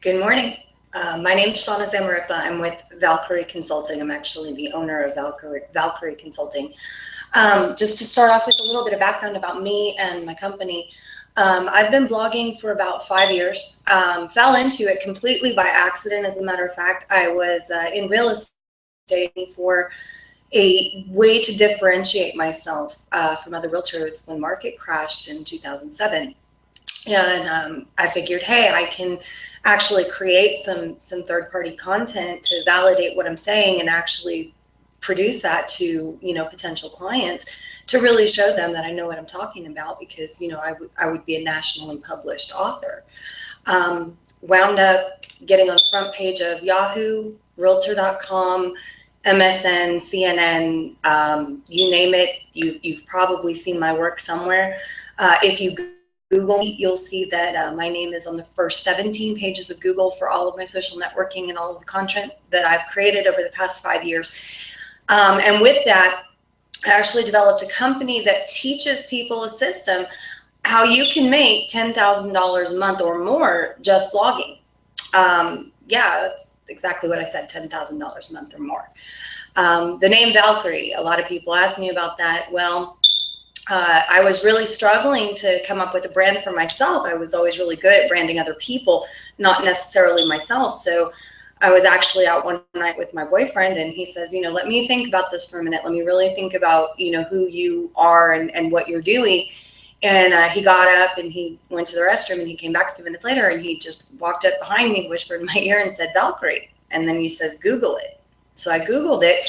Good morning. My name is Shauna Zamaripa. I'm with Valkeryie Consulting. I'm actually the owner of Valkeryie Consulting. Just to start off with a little bit of background about me and my company, I've been blogging for about 5 years. Fell into it completely by accident. As a matter of fact, I was in real estate for a way to differentiate myself from other realtors when market crashed in 2007. And I figured, hey, I can actually create some third-party content to validate what I'm saying and actually produce that to potential clients to really show them that I know what I'm talking about, because I would be a nationally published author. Wound up getting on the front page of Yahoo, Realtor.com, MSN, CNN, you name it. You've probably seen my work somewhere. If you Google me, you'll see that my name is on the first 17 pages of Google for all of my social networking and all of the content that I've created over the past 5 years. And with that, I actually developed a company that teaches people a system how you can make $10,000 a month or more just blogging. Yeah, that's exactly what I said, $10,000 a month or more. The name Valkeryie, a lot of people ask me about that. Well, I was really struggling to come up with a brand for myself. I was always really good at branding other people, not necessarily myself. So I was actually out one night with my boyfriend, and he says, let me think about this for a minute. Let me really think about, who you are and what you're doing. And he got up and he went to the restroom, and he came back a few minutes later, and he just walked up behind me, whispered in my ear and said, Valkeryie. And then he says, Google it. So I Googled it.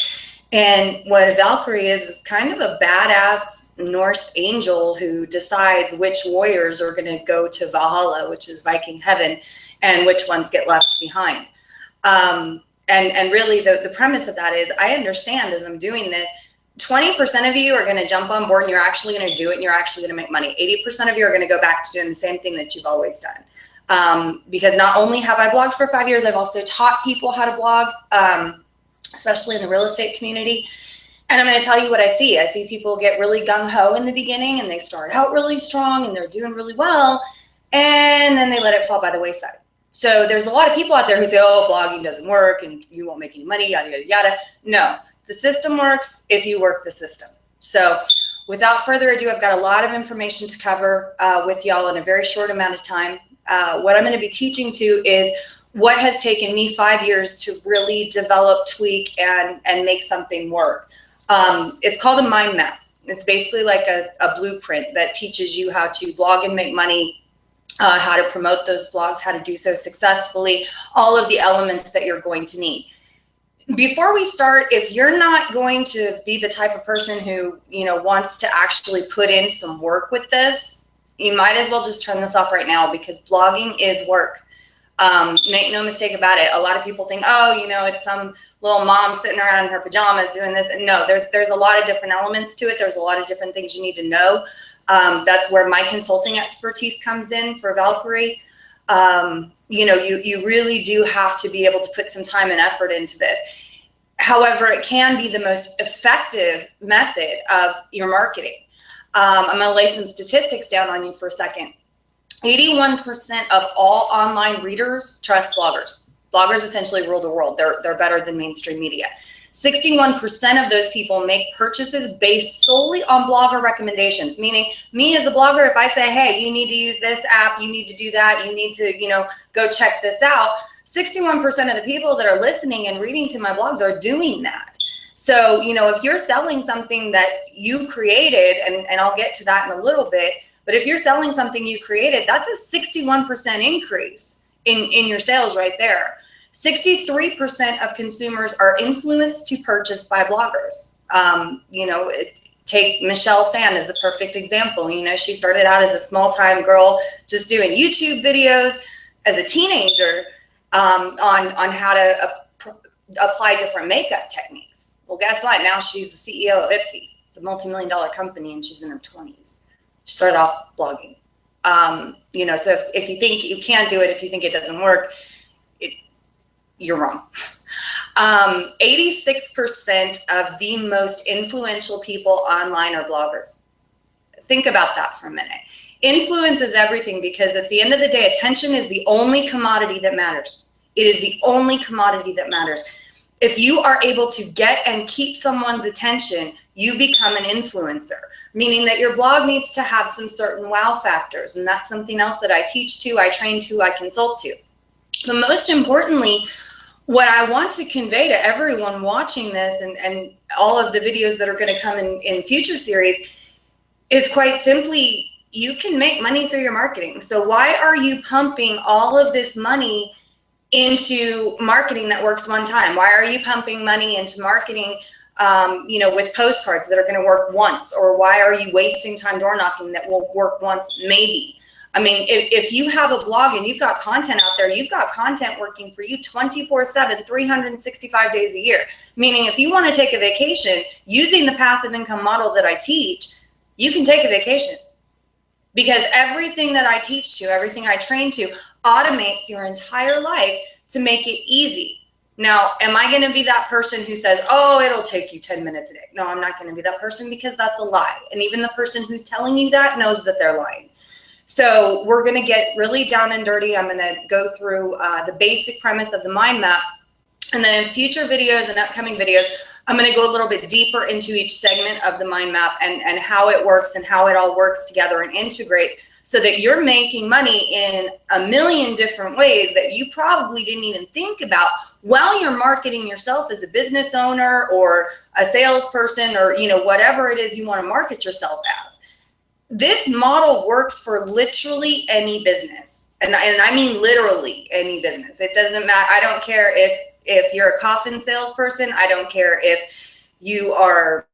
And what a Valkyrie is kind of a badass Norse angel who decides which warriors are going to go to Vallhalla, which is Viking heaven, and which ones get left behind. And really the premise of that is, I understand as I'm doing this, 20% of you are going to jump on board and you're actually going to do it and you're actually going to make money. 80% of you are going to go back to doing the same thing that you've always done. Because not only have I blogged for 5 years, I've also taught people how to blog, especially in the real estate community. And I'm going to tell you what I see. I see people get really gung-ho in the beginning, and they start out really strong and they're doing really well, and then they let it fall by the wayside. So there's a lot of people out there who say, oh, blogging doesn't work and you won't make any money, yada, yada, yada. No, the system works if you work the system. So without further ado, I've got a lot of information to cover with y'all in a very short amount of time. What I'm going to be teaching to is what has taken me 5 years to really develop, tweak, and make something work. It's called a mind map. It's basically like a blueprint that teaches you how to blog and make money, how to promote those blogs, how to do so successfully, all of the elements that you're going to need. Before we start, if you're not going to be the type of person who, wants to actually put in some work with this, you might as well just turn this off right now, because blogging is work. Make no mistake about it. A lot of people think, oh, it's some little mom sitting around in her pajamas doing this. And no, there's a lot of different elements to it. There's a lot of different things you need to know. That's where my consulting expertise comes in for Valkeryie. You really do have to be able to put some time and effort into this. However, it can be the most effective method of your marketing. I'm going to lay some statistics down on you for a second. 81% of all online readers trust bloggers. Bloggers essentially rule the world. They're better than mainstream media. 61% of those people make purchases based solely on blogger recommendations, meaning me as a blogger, if I say, hey, you need to use this app, you need to do that, you need to, go check this out, 61% of the people that are listening and reading to my blogs are doing that. So, if you're selling something that you created, and I'll get to that in a little bit, but if you're selling something you created, that's a 61% increase in your sales right there. 63% of consumers are influenced to purchase by bloggers. Take Michelle Phan as a perfect example. She started out as a small-time girl just doing YouTube videos as a teenager on how to apply different makeup techniques. Well, guess what? Now she's the CEO of Ipsy. It's a multi-million-dollar company, and she's in her 20s. She started off blogging. So if you think you can't do it, if you think it doesn't work, you're wrong. 86% of the most influential people online are bloggers. Think about that for a minute. Influence is everything, because at the end of the day, attention is the only commodity that matters. It is the only commodity that matters. If you are able to get and keep someone's attention, you become an influencer, meaning that your blog needs to have some certain wow factors. And that's something else that I teach to, I train to, I consult to. But most importantly, what I want to convey to everyone watching this and all of the videos that are going to come in future series is quite simply, you can make money through your marketing. So why are you pumping all of this money into marketing that works one time? Why are you pumping money into marketing, with postcards that are going to work once? Or why are you wasting time door knocking that will work once, maybe? I mean, if you have a blog and you've got content out there, you've got content working for you 24/7, 365 days a year. Meaning if you want to take a vacation using the passive income model that I teach, you can take a vacation. Because everything that I teach to, everything I train to, automates your entire life to make it easy. Now, am I going to be that person who says, oh, it'll take you 10 minutes a day? No, I'm not going to be that person, because that's a lie. And even the person who's telling you that knows that they're lying. So we're going to get really down and dirty. I'm going to go through the basic premise of the mind map. And then in future videos and upcoming videos, I'm going to go a little bit deeper into each segment of the mind map and how it works and how it all works together and integrates, so that you're making money in a million different ways that you probably didn't even think about while you're marketing yourself as a business owner or a salesperson, or whatever it is you want to market yourself as. This model works for literally any business. And I mean literally any business. It doesn't matter. I don't care if you're a coffin salesperson. I don't care if you are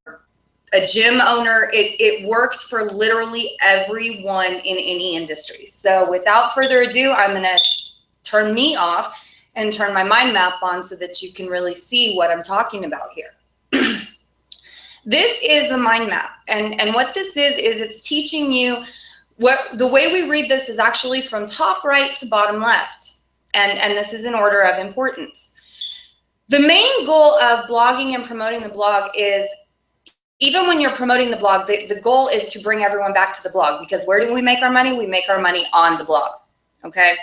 a gym owner. It works for literally everyone in any industry. So without further ado, I'm going to turn me off and turn my mind map on so that you can really see what I'm talking about here. This is the mind map. And what this is it's teaching you the way we read this is actually from top right to bottom left. And this is in order of importance. The main goal of blogging and promoting the blog is, even when you're promoting the blog, the goal is to bring everyone back to the blog, because where do we make our money? We make our money on the blog, okay?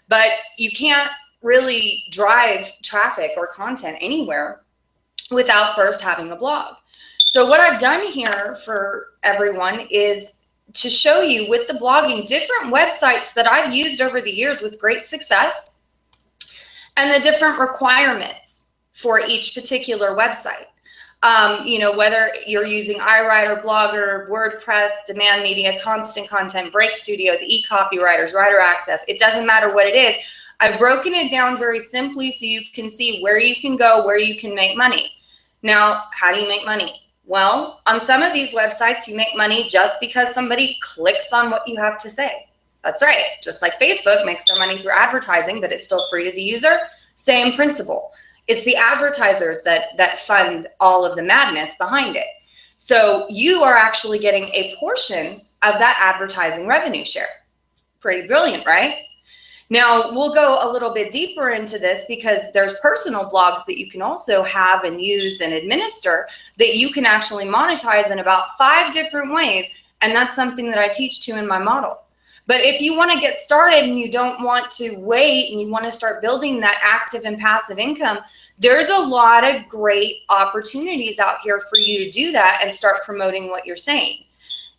But you can't really drive traffic or content anywhere without first having a blog. So what I've done here for everyone is to show you with the blogging different websites that I've used over the years with great success, and the different requirements for each particular website. Whether you're using iWriter, Blogger, WordPress, Demand Media, Constant Content, Break Studios, eCopywriters, Writer Access, it doesn't matter what it is. I've broken it down very simply so you can see where you can go, where you can make money. Now, how do you make money? Well, on some of these websites, you make money just because somebody clicks on what you have to say. That's right. Just like Facebook makes their money through advertising, but it's still free to the user. Same principle. It's the advertisers that fund all of the madness behind it. So you are actually getting a portion of that advertising revenue share. Pretty brilliant, right? Now, we'll go a little bit deeper into this, because there's personal blogs that you can also have and use and administer that you can actually monetize in about 5 different ways. And that's something that I teach to in my model. But if you want to get started and you don't want to wait and you want to start building that active and passive income, there's a lot of great opportunities out here for you to do that and start promoting what you're saying.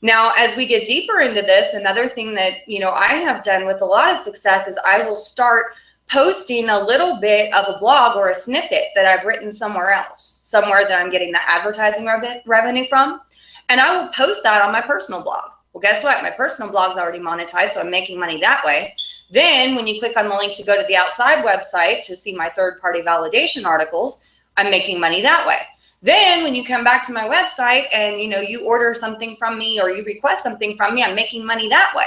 Now, as we get deeper into this, another thing that, I have done with a lot of success is I will start posting a little bit of a blog or a snippet that I've written somewhere else, somewhere that I'm getting that advertising revenue from, and I will post that on my personal blog. Well, guess what? My personal blog's already monetized, so I'm making money that way. Then when you click on the link to go to the outside website to see my third-party validation articles, I'm making money that way. Then when you come back to my website and you order something from me or you request something from me, I'm making money that way.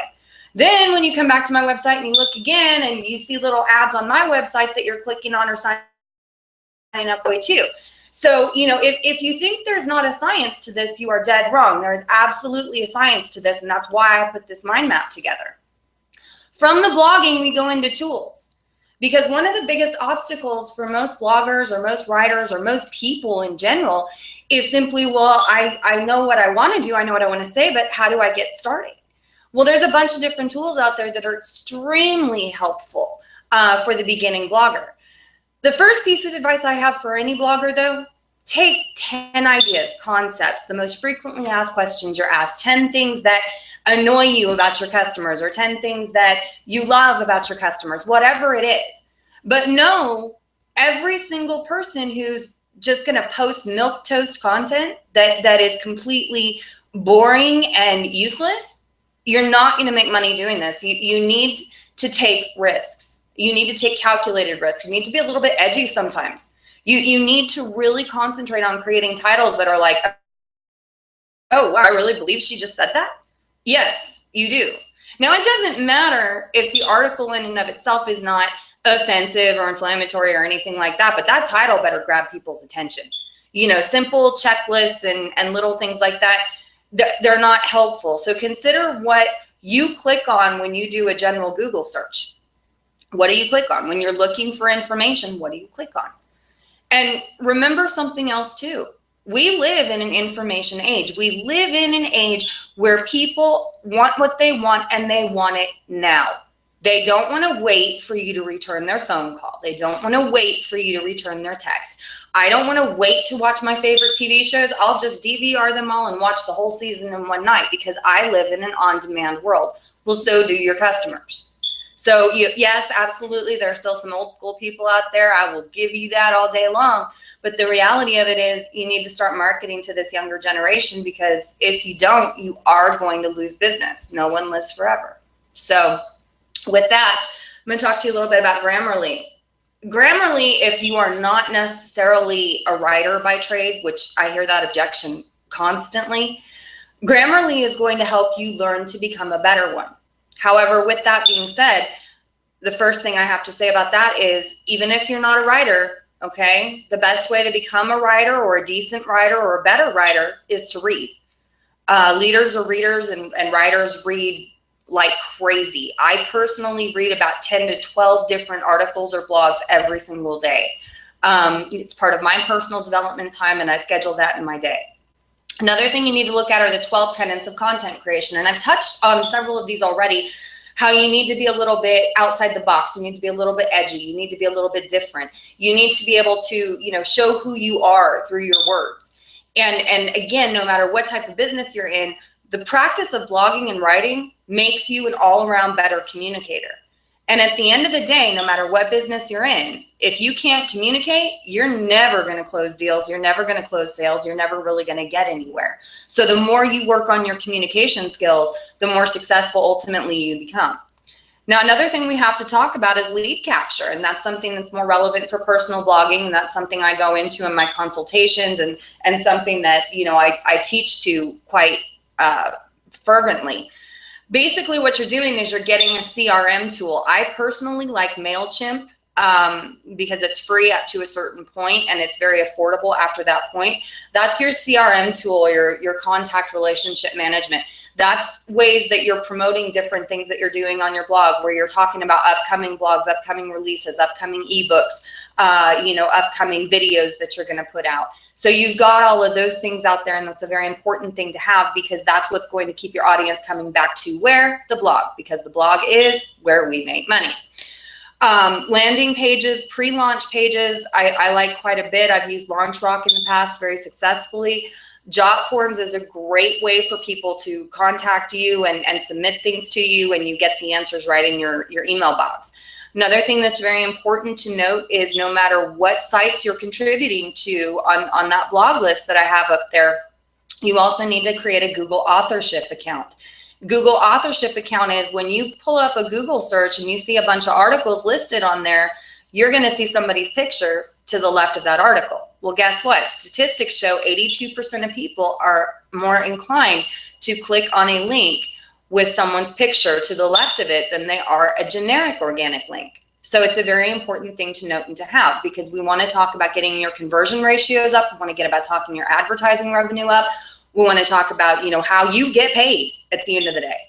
Then when you come back to my website and you look again and you see little ads on my website that you're clicking on or signing up with too. So, if you think there's not a science to this, you are dead wrong. There is absolutely a science to this, and that's why I put this mind map together. From the blogging, we go into tools. Because one of the biggest obstacles for most bloggers or most writers or most people in general is simply, well, I know what I want to do, I know what I want to say, but how do I get started? Well, there's a bunch of different tools out there that are extremely helpful for the beginning blogger. The first piece of advice I have for any blogger, though, take 10 ideas, concepts, the most frequently asked questions you're asked, 10 things that annoy you about your customers, or 10 things that you love about your customers, whatever it is. But know every single person who's just going to post milquetoast content that is completely boring and useless, you're not going to make money doing this. You need to take risks. You need to take calculated risks. You need to be a little bit edgy sometimes. You need to really concentrate on creating titles that are like, oh, wow, I really believe she just said that? Yes, you do. Now, it doesn't matter if the article in and of itself is not offensive or inflammatory or anything like that, but that title better grab people's attention. You know, simple checklists and little things like that, they're not helpful. So consider what you click on when you do a general Google search. What do you click on? When you're looking for information, what do you click on? And remember something else too. We live in an information age. We live in an age where people want what they want and they want it now. They don't want to wait for you to return their phone call. They don't want to wait for you to return their text. I don't want to wait to watch my favorite TV shows. I'll just DVR them all and watch the whole season in one night because I live in an on-demand world. Well, so do your customers. So yes, absolutely, there are still some old school people out there. I will give you that all day long. But the reality of it is you need to start marketing to this younger generation, because if you don't, you are going to lose business. No one lives forever. So with that, I'm going to talk to you a little bit about Grammarly. Grammarly, if you are not necessarily a writer by trade, which I hear that objection constantly, Grammarly is going to help you learn to become a better one. However, with that being said, the first thing I have to say about that is, even if you're not a writer, okay, the best way to become a writer or a decent writer or a better writer is to read. Leaders or readers and writers read like crazy. I personally read about 10 to 12 different articles or blogs every single day. It's part of my personal development time, and I schedule that in my day. Another thing you need to look at are the 12 tenets of content creation. And I've touched on several of these already, how you need to be a little bit outside the box. You need to be a little bit edgy. You need to be a little bit different. You need to be able to, you know, show who you are through your words. And again, no matter what type of business you're in, the practice of blogging and writing makes you an all-around better communicator. And at the end of the day, no matter what business you're in, if you can't communicate, you're never going to close deals. You're never going to close sales. You're never really going to get anywhere. So the more you work on your communication skills, the more successful ultimately you become. Now, another thing we have to talk about is lead capture. And that's something that's more relevant for personal blogging. And that's something I go into in my consultations, and something that, you know, I teach to quite fervently. Basically, what you're doing is you're getting a CRM tool. I personally like MailChimp because it's free up to a certain point, and it's very affordable after that point. That's your CRM tool, your contact relationship management. That's ways that you're promoting different things that you're doing on your blog, where you're talking about upcoming blogs, upcoming releases, upcoming ebooks, you know, upcoming videos that you're going to put out. So you've got all of those things out there, and that's a very important thing to have, because that's what's going to keep your audience coming back to where? The blog, because the blog is where we make money. Landing pages, pre-launch pages, I like quite a bit. I've used LaunchRock in the past very successfully. Jot forms is a great way for people to contact you and submit things to you, and you get the answers right in your email box. Another thing that's very important to note is no matter what sites you're contributing to on that blog list that I have up there, you also need to create a Google authorship account. Google authorship account is when you pull up a Google search and you see a bunch of articles listed on there, you're going to see somebody's picture to the left of that article. Well, guess what? Statistics show 82% of people are more inclined to click on a link with someone's picture to the left of it than they are a generic organic link. So it's a very important thing to note and to have, because we want to talk about getting your conversion ratios up. We want to get about talking your advertising revenue up. We want to talk about, you know, how you get paid at the end of the day.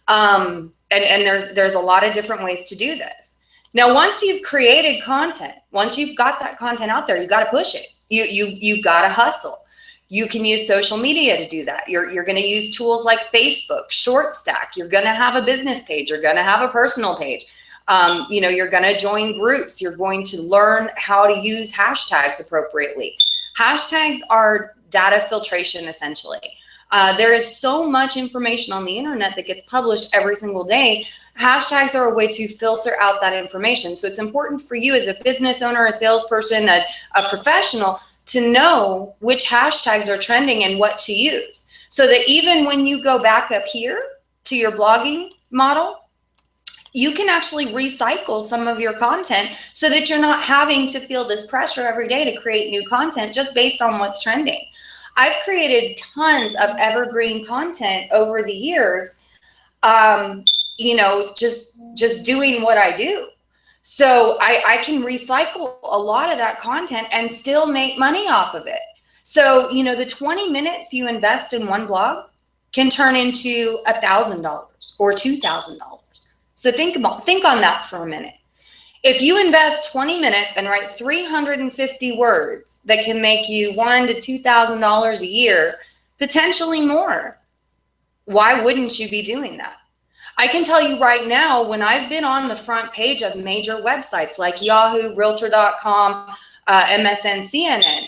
And there's a lot of different ways to do this. Now, once you've created content, once you've got that content out there, you got to push it. You've got to hustle. You can use social media to do that. You're going to use tools like Facebook, ShortStack. You're going to have a business page. You're going to have a personal page. You're going to join groups. You're going to learn how to use hashtags appropriately. Hashtags are data filtration, essentially. There is so much information on the internet that gets published every single day. Hashtags are a way to filter out that information. So it's important for you as a business owner, a salesperson, a professional to know which hashtags are trending and what to use. So that even when you go back up here to your blogging model, you can actually recycle some of your content so that you're not having to feel this pressure every day to create new content just based on what's trending. I've created tons of evergreen content over the years, just doing what I do. So I can recycle a lot of that content and still make money off of it. So, the 20 minutes you invest in one blog can turn into $1,000 or $2,000. So think on that for a minute. If you invest 20 minutes and write 350 words that can make you $1,000 to $2,000 a year, potentially more, why wouldn't you be doing that? I can tell you right now, when I've been on the front page of major websites like Yahoo, Realtor.com, MSN, CNN,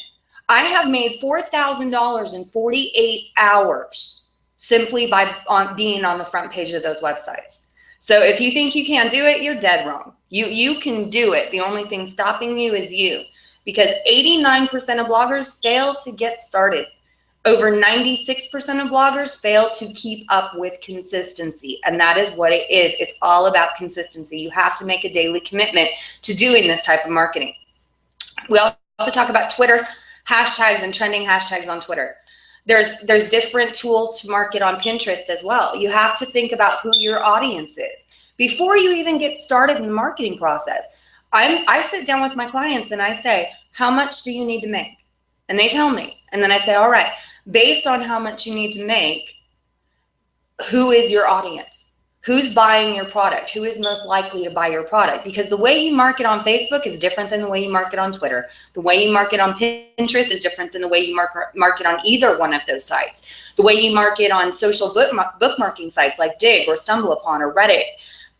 I have made $4,000 in 48 hours simply by being on the front page of those websites. So if you think you can't do it, you're dead wrong. You can do it. The only thing stopping you is you, because 89% of bloggers fail to get started. Over 96% of bloggers fail to keep up with consistency, and that is what it is. It's all about consistency. You have to make a daily commitment to doing this type of marketing. We also talk about Twitter, hashtags and trending hashtags on Twitter. There's different tools to market on Pinterest as well. You have to think about who your audience is before you even get started in the marketing process. I sit down with my clients and I say, how much do you need to make? And they tell me, and then I say, all right, based on how much you need to make, who is your audience? Who's buying your product? Who is most likely to buy your product? Because the way you market on Facebook is different than the way you market on Twitter. The way you market on Pinterest is different than the way you market on either one of those sites. The way you market on social bookmarking sites like Dig or StumbleUpon or Reddit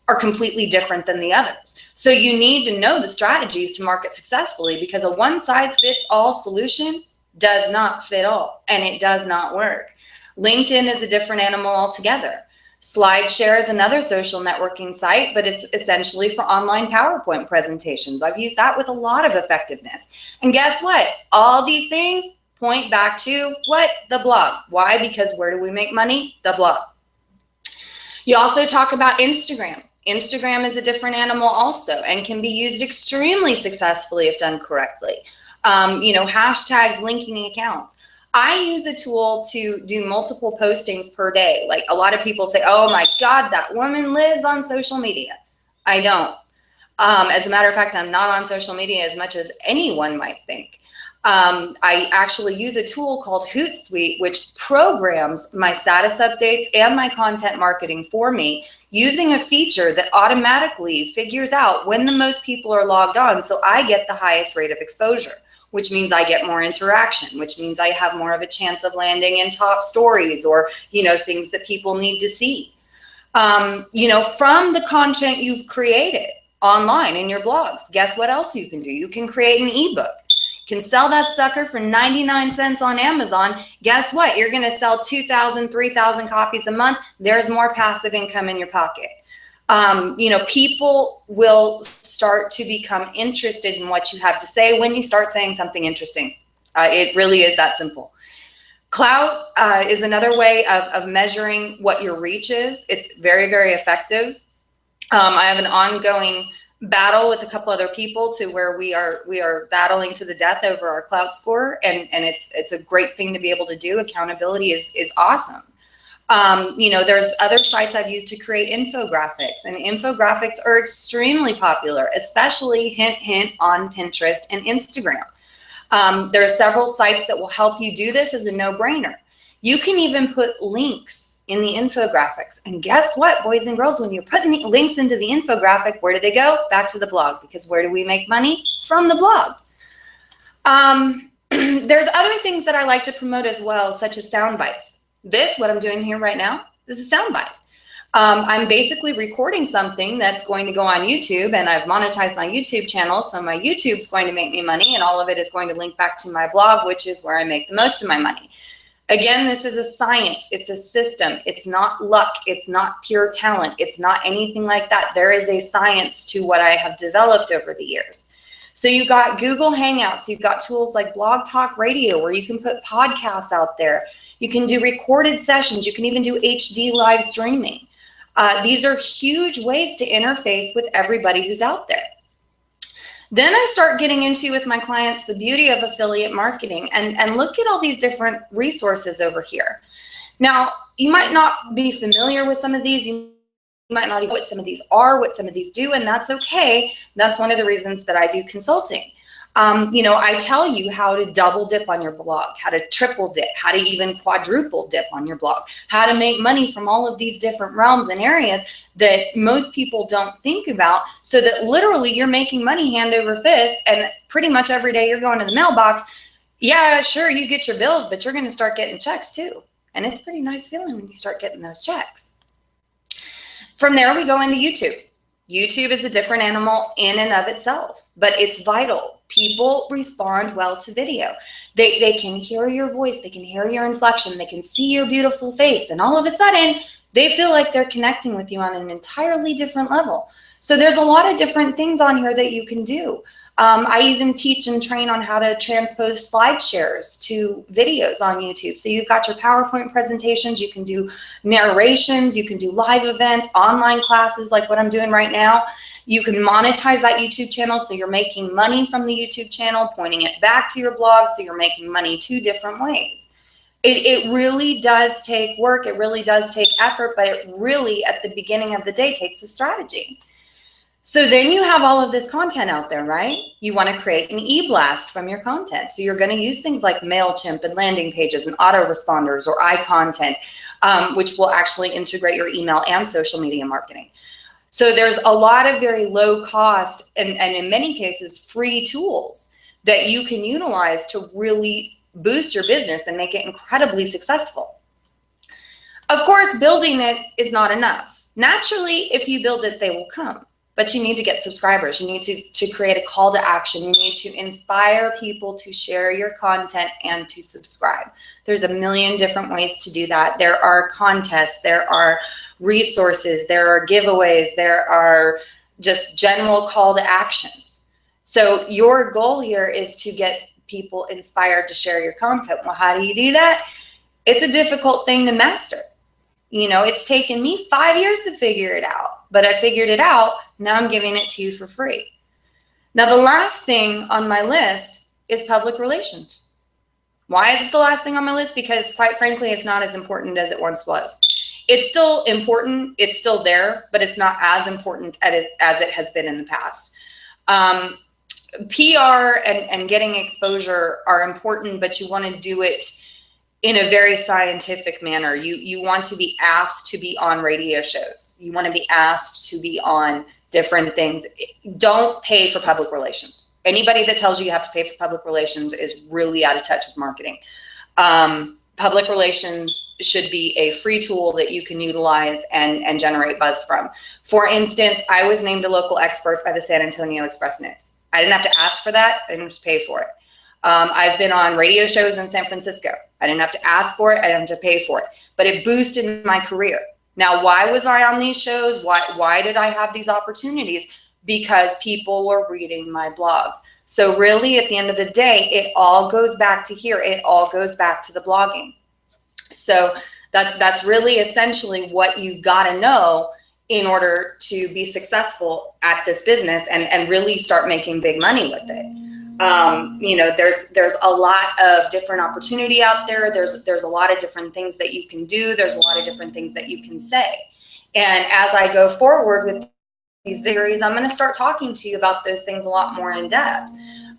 are completely different than the others. So you need to know the strategies to market successfully, because a one-size-fits-all solution does not fit all, and it does not work. LinkedIn is a different animal altogether. SlideShare is another social networking site, but it's essentially for online PowerPoint presentations. I've used that with a lot of effectiveness. And guess what? All these things point back to what? The blog. Why? Because where do we make money? The blog. You also talk about Instagram. Instagram is a different animal also and can be used extremely successfully if done correctly. Hashtags, linking accounts. I use a tool to do multiple postings per day. Like a lot of people say, oh my God, that woman lives on social media. I don't. As a matter of fact, I'm not on social media as much as anyone might think. I actually use a tool called Hootsuite, which programs my status updates and my content marketing for me using a feature that automatically figures out when the most people are logged on, so I get the highest rate of exposure, which means I get more interaction, which means I have more of a chance of landing in top stories or, things that people need to see. From the content you've created online in your blogs, guess what else you can do? You can create an ebook. You can sell that sucker for 99 cents on Amazon. Guess what? You're going to sell 2,000, 3,000 copies a month. There's more passive income in your pocket. People will start to become interested in what you have to say when you start saying something interesting. It really is that simple. Clout is another way of measuring what your reach is. It's very, very effective. I have an ongoing battle with a couple other people to where we are battling to the death over our clout score, and it's a great thing to be able to do. Accountability is awesome. There's other sites I've used to create infographics, and infographics are extremely popular, especially hint, hint on Pinterest and Instagram. There are several sites that will help you do this as a no-brainer. You can even put links in the infographics. And guess what, boys and girls, when you're putting the links into the infographic, where do they go? Back to the blog, because where do we make money? From the blog. There's other things that I like to promote as well, such as sound bites. This, what I'm doing here right now, this is a sound bite. I'm basically recording something that's going to go on YouTube, and I've monetized my YouTube channel, so my YouTube's going to make me money, and all of it is going to link back to my blog, which is where I make the most of my money. Again, this is a science. It's a system. It's not luck. It's not pure talent. It's not anything like that. There is a science to what I have developed over the years. So you've got Google Hangouts. You've got tools like Blog Talk Radio, where you can put podcasts out there. You can do recorded sessions. You can even do HD live streaming. These are huge ways to interface with everybody who's out there. Then I start getting into with my clients the beauty of affiliate marketing, and look at all these different resources over here. Now, you might not be familiar with some of these. You might not even know what some of these are, what some of these do, and that's okay. That's one of the reasons that I do consulting. I tell you how to double dip on your blog, how to triple dip, how to even quadruple dip on your blog, how to make money from all of these different realms and areas that most people don't think about, so that literally you're making money hand over fist, and pretty much every day you're going to the mailbox. Yeah, sure, you get your bills, but you're going to start getting checks too. And it's a pretty nice feeling when you start getting those checks. From there, we go into YouTube. YouTube is a different animal in and of itself, but it's vital. People respond well to video. They can hear your voice, they can hear your inflection, they can see your beautiful face, and all of a sudden, they feel like they're connecting with you on an entirely different level. So there's a lot of different things on here that you can do. I even teach and train on how to transpose slide shares to videos on YouTube. So you've got your PowerPoint presentations, you can do narrations, you can do live events, online classes like what I'm doing right now. You can monetize that YouTube channel, so you're making money from the YouTube channel, pointing it back to your blog, so you're making money two different ways. It really does take work, it really does take effort, but it really, at the beginning of the day, takes a strategy. So then you have all of this content out there, right? You want to create an e-blast from your content. So you're going to use things like MailChimp and landing pages and autoresponders or iContent, which will actually integrate your email and social media marketing. So there's a lot of very low cost and in many cases free tools that you can utilize to really boost your business and make it incredibly successful. Of course, building it is not enough. Naturally, if you build it, they will come. But you need to get subscribers. You need to create a call to action. You need to inspire people to share your content and to subscribe. There's a million different ways to do that. There are contests, there are resources, there are giveaways, there are just general call to actions. So your goal here is to get people inspired to share your content. Well, how do you do that? It's a difficult thing to master. You know, it's taken me 5 years to figure it out, but I figured it out. Now I'm giving it to you for free. Now, the last thing on my list is public relations. Why is it the last thing on my list? Because quite frankly, it's not as important as it once was. It's still important. It's still there, but it's not as important as it has been in the past. PR and getting exposure are important, but you want to do it in a very scientific manner. You want to be asked to be on radio shows. You want to be asked to be on different things. Don't pay for public relations. Anybody that tells you you have to pay for public relations is really out of touch with marketing. Public relations should be a free tool that you can utilize and generate buzz from. For instance, I was named a local expert by the San Antonio Express News. I didn't have to ask for that. I didn't just pay for it. I've been on radio shows in San Francisco. I didn't have to ask for it. I didn't have to pay for it, but it boosted my career. Now, why was I on these shows? Why did I have these opportunities? Because people were reading my blogs. So really, at the end of the day, it all goes back to here. It all goes back to the blogging. So that's really essentially what you got to know in order to be successful at this business and really start making big money with it. You know, there's a lot of different opportunity out there. There's a lot of different things that you can do. There's a lot of different things that you can say. And as I go forward with these videos, I'm going to start talking to you about those things a lot more in depth.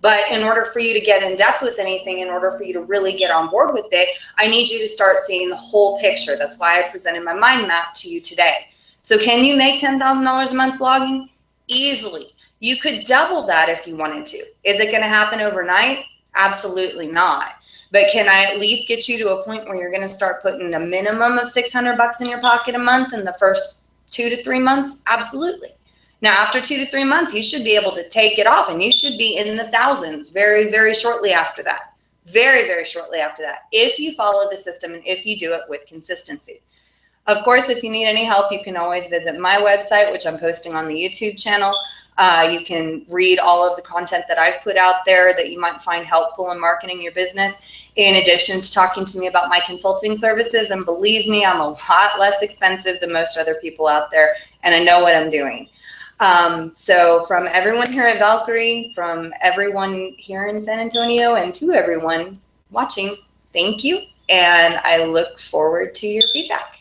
But in order for you to get in depth with anything, in order for you to really get on board with it, I need you to start seeing the whole picture. That's why I presented my mind map to you today. So can you make $10,000 a month blogging? Easily. You could double that if you wanted to. Is it going to happen overnight? Absolutely not. But can I at least get you to a point where you're going to start putting a minimum of $600 in your pocket a month in the first 2 to 3 months? Absolutely. Now, after 2 to 3 months, you should be able to take it off and you should be in the thousands very, very shortly after that. Very, very shortly after that, if you follow the system and if you do it with consistency. Of course, if you need any help, you can always visit my website, which I'm posting on the YouTube channel. You can read all of the content that I've put out there that you might find helpful in marketing your business, in addition to talking to me about my consulting services. And believe me, I'm a lot less expensive than most other people out there, and I know what I'm doing. So from everyone here at Valkeryie, from everyone here in San Antonio, and to everyone watching, thank you. And I look forward to your feedback.